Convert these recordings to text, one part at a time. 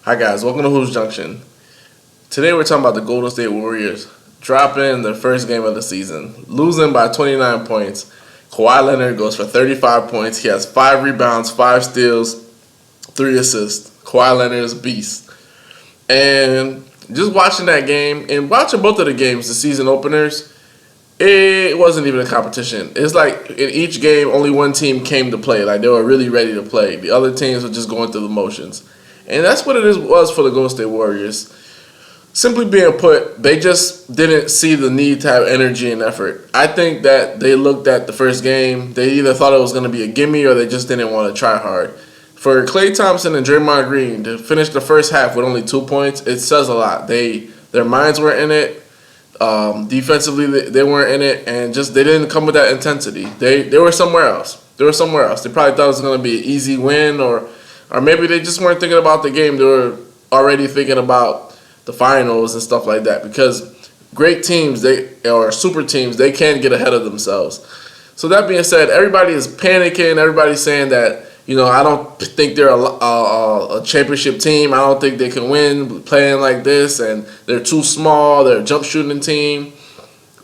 Hi guys, welcome to Hoops Junction. Today we're talking about the Golden State Warriors dropping their first game of the season, losing by 29 points. Kawhi Leonard goes for 35 points. He has 5 rebounds, 5 steals, 3 assists. Kawhi Leonard is a beast. And just watching that game and watching both of the games, the season openers, it wasn't even a competition. It's like in each game, only one team came to play. Like they were really ready to play. The other teams were just going through the motions. And that's what was for the Golden State Warriors. Simply being put, they just didn't see the need to have energy and effort. I think that they looked at the first game, they either thought it was going to be a gimme or they just didn't want to try hard. For Klay Thompson and Draymond Green to finish the first half with only 2 points, it says a lot. Their minds were in it. Defensively, they weren't in it, and just they didn't come with that intensity. They were somewhere else. They probably thought it was going to be an easy win, or maybe they just weren't thinking about the game. They were already thinking about the finals and stuff like that. Because great teams, or super teams, they can get ahead of themselves. So that being said, everybody is panicking. Everybody's saying that, I don't think they're a championship team. I don't think they can win playing like this, and they're too small. They're a jump shooting team.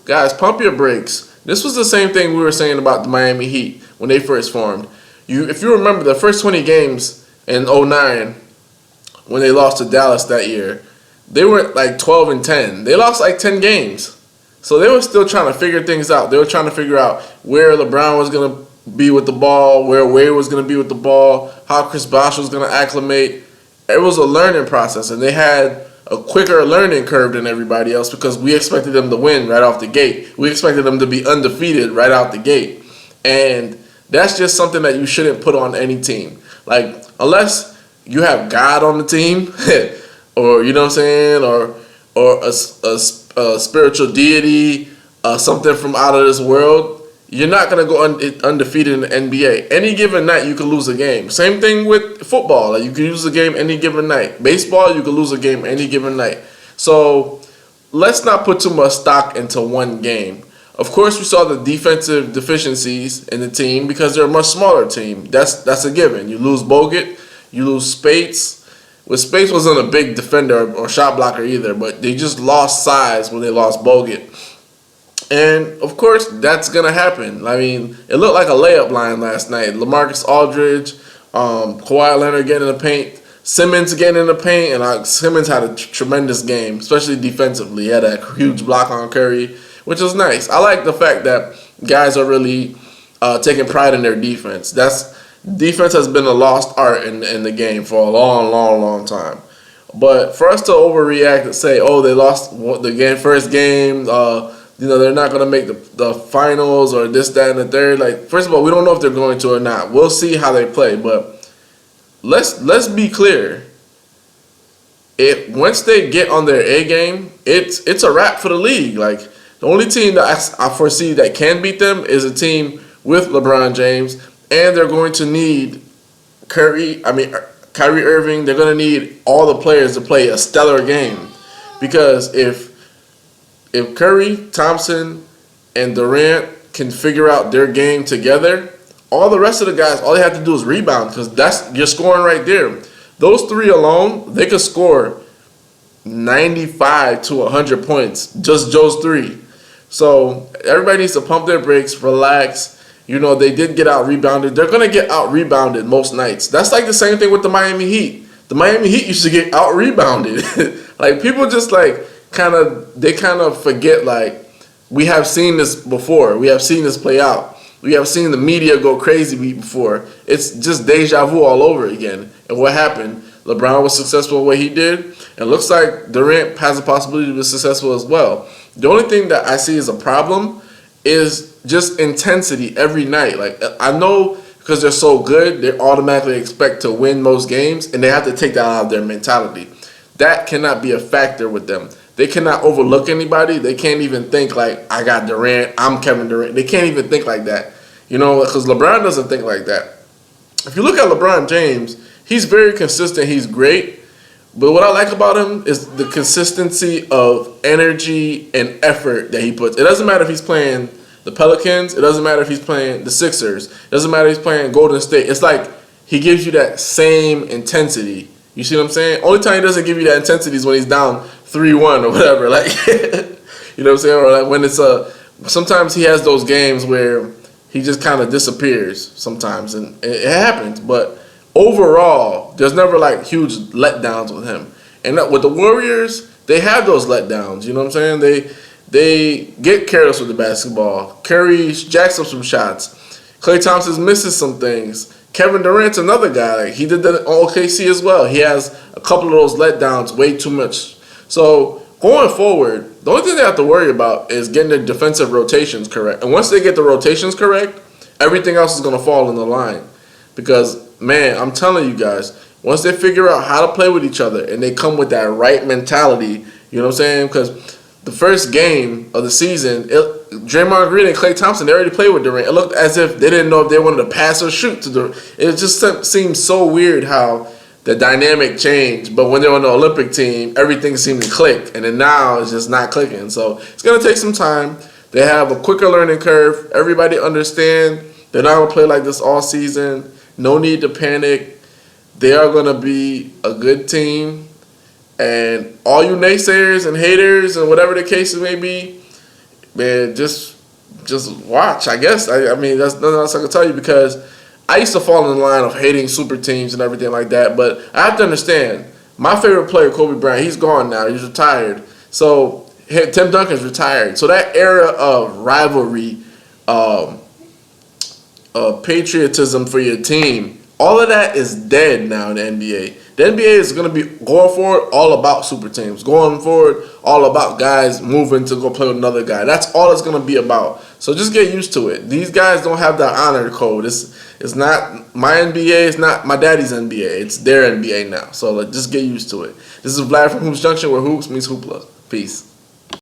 Guys, pump your brakes. This was the same thing we were saying about the Miami Heat when they first formed. If you remember the first 20 games in 2009, when they lost to Dallas that year, they were like 12-10. They lost like 10 games. So they were still trying to figure things out. They were trying to figure out where LeBron was going to be with the ball, where Wade was going to be with the ball, how Chris Bosh was going to acclimate. It was a learning process, and they had a quicker learning curve than everybody else because we expected them to win right off the gate. We expected them to be undefeated right out the gate. And that's just something that you shouldn't put on any team. Like, unless you have God on the team, or you know what I'm saying, or a spiritual deity, something from out of this world, you're not gonna go undefeated in the NBA. Any given night, you can lose a game. Same thing with football. Like you can lose a game any given night. Baseball, you can lose a game any given night. So let's not put too much stock into one game. Of course, we saw the defensive deficiencies in the team because they're a much smaller team. That's a given. You lose Bogut, you lose Spates. Well, Spates wasn't a big defender or shot blocker either, but they just lost size when they lost Bogut. And, of course, that's going to happen. I mean, it looked like a layup line last night. LaMarcus Aldridge, Kawhi Leonard getting in the paint, Simmons getting in the paint, and Simmons had a tremendous game, especially defensively. He had a huge block on Curry, which was nice. I like the fact that guys are really taking pride in their defense. Defense has been a lost art in the game for a long, long, long time. But for us to overreact and say, oh, they lost the first game, they're not going to make the finals or this, that, and the third. Like, first of all, we don't know if they're going to or not. We'll see how they play. But let's be clear. Once they get on their A game, it's a wrap for the league. Like, the only team that I foresee that can beat them is a team with LeBron James, and they're going to need Kyrie Irving. They're going to need all the players to play a stellar game, because if Curry, Thompson, and Durant can figure out their game together, all the rest of the guys, all they have to do is rebound, because that's your scoring right there. Those three alone, they could score 95 to 100 points, just those three. So everybody needs to pump their brakes, relax. They did get out-rebounded. They're going to get out-rebounded most nights. That's like the same thing with the Miami Heat. The Miami Heat used to get out-rebounded. Like, people just, kind of forget, like, we have seen this before. We have seen this play out. We have seen the media go crazy before. It's just deja vu all over again. And what happened? LeBron was successful the way he did, and it looks like Durant has a possibility to be successful as well. The only thing that I see as a problem is just intensity every night. Like, I know because they're so good, they automatically expect to win most games, and they have to take that out of their mentality. That cannot be a factor with them. They cannot overlook anybody. They can't even think like, I got Durant, I'm Kevin Durant. They can't even think like that, because LeBron doesn't think like that. If you look at LeBron James, he's very consistent. He's great. But what I like about him is the consistency of energy and effort that he puts. It doesn't matter if he's playing the Pelicans. It doesn't matter if he's playing the Sixers. It doesn't matter if he's playing Golden State. It's like he gives you that same intensity. You see what I'm saying? Only time he doesn't give you that intensity is when he's down 3-1 or whatever. Like, you know what I'm saying? Or like when it's sometimes he has those games where he just kind of disappears sometimes, and it happens. But overall, there's never like huge letdowns with him. And with the Warriors, they have those letdowns. You know what I'm saying? They get careless with the basketball. Curry jacks up some shots. Klay Thompson misses some things. Kevin Durant's another guy. Like, he did that on OKC as well. He has a couple of those letdowns, way too much. So going forward, the only thing they have to worry about is getting their defensive rotations correct. And once they get the rotations correct, everything else is going to fall in the line. Because, man, I'm telling you guys, once they figure out how to play with each other and they come with that right mentality, you know what I'm saying? Because the first game of the season, Draymond Green and Klay Thompson, they already played with Durant. It looked as if they didn't know if they wanted to pass or shoot to Durant. It just seemed so weird how the dynamic changed. But when they're on the Olympic team, everything seemed to click. And then now it's just not clicking. So it's going to take some time. They have a quicker learning curve. Everybody understand they're not going to play like this all season. No need to panic. They are going to be a good team. And all you naysayers and haters and whatever the case may be, man, just watch, I guess. I mean, that's nothing else I can tell you, because I used to fall in the line of hating super teams and everything like that. But I have to understand, my favorite player, Kobe Bryant, he's gone now. He's retired. So Tim Duncan's retired. So that era of rivalry, patriotism for your team, all of that is dead now in the NBA. The NBA is going to be, going forward, all about super teams. Going forward, all about guys moving to go play with another guy. That's all it's going to be about. So just get used to it. These guys don't have that honor code. It's not my NBA. It's not my daddy's NBA. It's their NBA now. So just get used to it. This is Vlad from Hoops Junction, where hoops means hoopla. Peace.